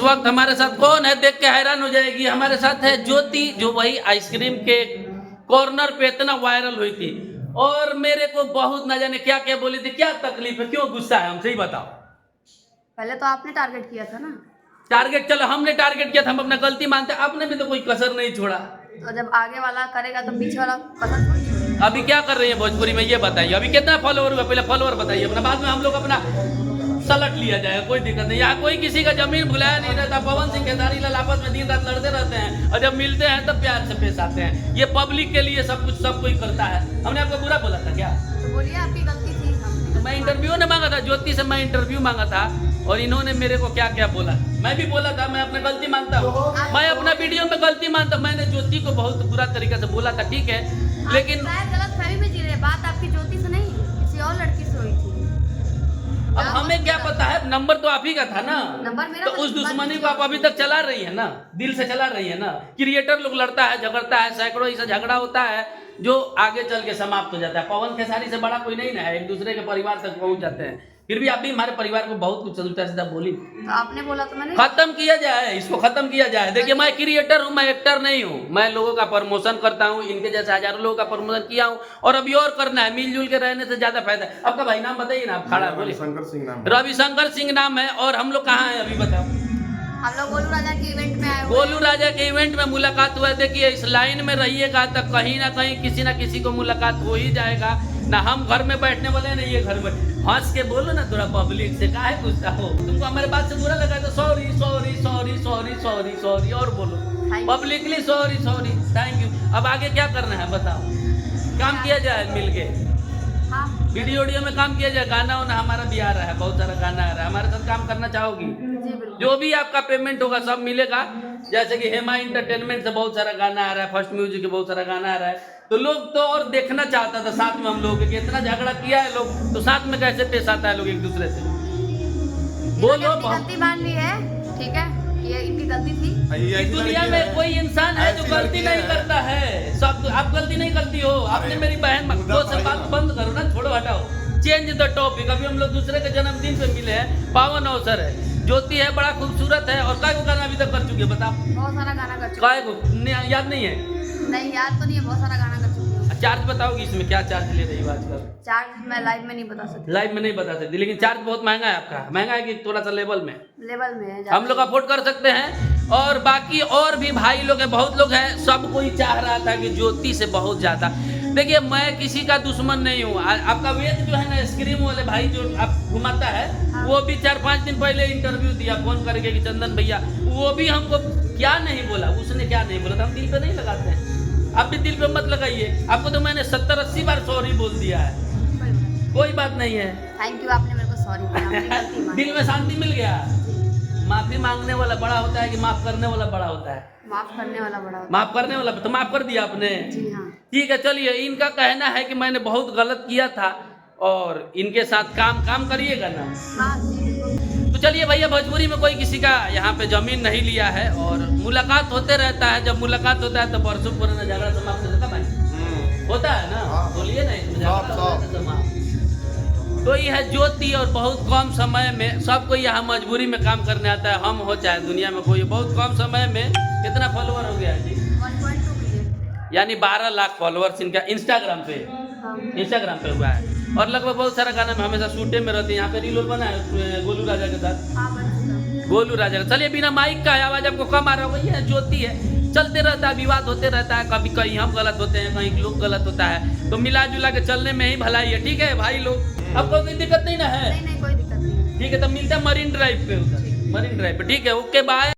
वक्त हमारे साथ कौन है देख के हैरान हो जाएगी। हमारे साथ है ज्योति, जो वही आइसक्रीम के कॉर्नर पे इतना वायरल हुई थी और मेरे को बहुत ना जाने क्या क्या बोली थी। क्या तकलीफ है, क्यों गुस्सा है, हमसे ही बताओ। पहले तो आपने टारगेट किया था ना। टारगेट, चलो हमने टारगेट किया था, हम अपना गलती मानते, आपने भी तो कोई कसर नहीं छोड़ा। तो जब आगे वाला करेगा तो पीछे वाला कसर थोड़ी छोड़ेगा। अभी क्या कर रही है भोजपुरी में ये बताइए, अभी कितना फॉलोवर हुआ, पहले फॉलोवर बताइए अपना, बाद में हम लोग अपना सलट लिया जाएगा, कोई दिक्कत नहीं। यहाँ कोई किसी का जमीन भुलाया नहीं रहता। पवन सिंह खेसारी लाल आपस में दिन रात लड़ते रहते हैं और जब मिलते हैं तब प्यार से पेश आते हैं। ये पब्लिक के लिए सब कुछ सब कोई करता है। हमने आपको बुरा बोला था क्या? तो बोलिए आपकी गलती थी। मैं इंटरव्यू ने मांगा था, ज्योति से मैं इंटरव्यू मांगा था और इन्होंने मेरे को क्या क्या बोला। मैं भी बोला था मैं अपना गलती मानता हूँ, मैं अपना वीडियो में गलती मानता हूँ। मैंने ज्योति को बहुत बुरा तरीके से बोला था, ठीक है, लेकिन गलत फहमी में जी रहे। बात आपकी ज्योति से नहीं, किसी और लड़की से हुई थी। अब हमें क्या पता है, नंबर तो आप ही का था ना। नंबर मेरा तो उस दुश्मनी को आप अभी तक चला रही है ना, दिल से चला रही है ना। क्रिएटर लोग लड़ता है, झगड़ता है, सैकड़ों ऐसा झगड़ा होता है जो आगे चल के समाप्त हो जाता है। पवन खेसारी से बड़ा कोई नहीं ना है, एक दूसरे के परिवार तक पहुंच जाते हैं। फिर भी आप भी हमारे परिवार को बहुत कुछ उल्टा सीधा बोली। तो आपने बोला तो मैंने खत्म किया जाए, इसको खत्म किया जाए। देखिए मैं क्रिएटर हूँ, मैं एक्टर नहीं हूँ। मैं लोगों का प्रमोशन करता हूँ, इनके जैसे हजारों लोगों का प्रमोशन किया हूँ और अभी और करना है। मिलजुल के रहने से ज्यादा फायदा है। आपका भाई नाम बताइए ना, आप खड़ा बोलिए। रविशंकर सिंह नाम, रविशंकर सिंह नाम है। और हम लोग कहाँ हैं अभी बताओ? हम लोग गोलू राजा के इवेंट में आए हुए गोलू राजा के इवेंट में मुलाकात हुआ है। देखिए इस लाइन में रहिएगा तो कहीं ना कहीं किसी ना किसी को मुलाकात हो ही जाएगा ना। हम घर में बैठने वाले हैं ना, ये घर में हंस के बोलो ना थोड़ा पब्लिक से, काहे गुस्सा हो? तुमको हमारे बात से बुरा लगा तो sorry sorry sorry sorry sorry sorry और बोलो publicly sorry sorry, thank you. अब आगे क्या करना है बताओ? काम किया जाए मिलके, हाँ वीडियो में काम किया जाए। गाना वाना हमारा भी आ रहा है, बहुत सारा गाना आ रहा है। हमारे साथ काम करना चाहोगी? जी बिल्कुल। जो भी आपका पेमेंट होगा सब मिलेगा। जैसे कि हेमा इंटरटेनमेंट से बहुत सारा गाना आ रहा है, फर्स्ट म्यूजिक के बहुत सारा गाना आ रहा है। तो लोग तो और देखना चाहता था साथ में हम लोग कि इतना झगड़ा किया है लोग, तो साथ में कैसे पेश आता है लोग एक दूसरे से। बोलो गलती मान ली है, ठीक है, ये इनकी गलती थी। इस दुनिया में कोई इंसान है जो गलती नहीं करता है। सब आप गलती नहीं करती हो। आपने मेरी बहन को से बात बंद करो ना, छोड़ो हटाओ, चेंज द टॉपिक। अभी हम लोग दूसरे के जन्मदिन पे मिले हैं, पावन अवसर है। ज्योति है, बड़ा खूबसूरत है। और काय को गाना अभी तक कर चुके बताओ? बहुत सारा गाना कर चुकी काय को याद नहीं है? नहीं याद तो नहीं है, बहुत सारा गाना कर चुकी हूँ। चार्ज बताओगी इसमें, क्या चार्ज ले रही हो आजकल? चार्ज मैं लाइव में नहीं बता सकती। लाइव में नहीं बता सकती, लेकिन चार्ज बहुत महंगा है आपका। महंगा है कि थोड़ा सा लेवल में? लेवल में है। हम लोग अफोर्ड कर सकते हैं। और बाकी और भी भाई लोग हैं, बहुत लोग हैं, सब कोई चाह रहा था कि ज्योति से बहुत ज्यादा। देखिए मैं किसी का दुश्मन नहीं हूँ। आपका वेद जो है ना, स्क्रीम वाले भाई जो आप घुमाता है, हाँ। वो भी 4-5 दिन पहले इंटरव्यू दिया फोन करके कि चंदन भैया, वो भी हमको क्या नहीं बोला, उसने क्या नहीं बोला था। हम दिल पे नहीं लगाते हैं, आप भी दिल पे मत लगाइए। आपको तो मैंने 70-80 बार सॉरी बोल दिया है, कोई बात नहीं है। थैंक यू, आपने मेरे को सॉरी बोला। दिल में शांति मिल गया। माफी मांगने वाला बड़ा होता है कि माफ करने वाला बड़ा होता है? माफ करने वाला बड़ा होता माफ करने वाला, तो माफ कर दिया आपने। है। जी हाँ। ठीक है, चलिए। इनका कहना है कि मैंने बहुत गलत किया था और इनके साथ काम करिएगा ना। हाँ जी बिल्कुल। तो चलिए भैया, भोजपुरी में कोई किसी का यहाँ पे जमीन नहीं लिया है और मुलाकात होते रहता है। जब मुलाकात होता है तो बरसों पुराना झगड़ा समाप्त होता है, होता है ना? बोलिए ना, इसमें झगड़ा होता है समाप्त। तो ये है ज्योति और बहुत कम समय में सबको यहाँ मजबूरी में काम करने आता है। हम हो चाहे दुनिया में कोई, बहुत कम समय में कितना फॉलोवर हो गया है जी? 1.2 मिलियन, यानी 12 लाख फॉलोअर्स इनका इंस्टाग्राम पे, हाँ। इंस्टाग्राम पे हुआ है। और लगभग बहुत सारा गाना में हमेशा शूटे में रहते हैं। यहाँ पे रील बना है गोलू राजा के साथ, हाँ बन चुका। गोलू राजा का। चलिए, बिना माइक का आवाज आपको कम आ रहा होगा, ये ज्योति है। चलते रहता है, विवाद होते रहता है, कभी कहीं हम गलत होते हैं, कहीं लोग गलत होता है। तो मिला जुला के चलने में ही भलाई है, ठीक है भाई लोग? आपको कोई दिक्कत नहीं ना है? नहीं कोई दिक्कत नहीं। ठीक है, तब मिलते हैं मरीन ड्राइव पे, उधर मरीन ड्राइव पे। ठीक है, ओके बाय।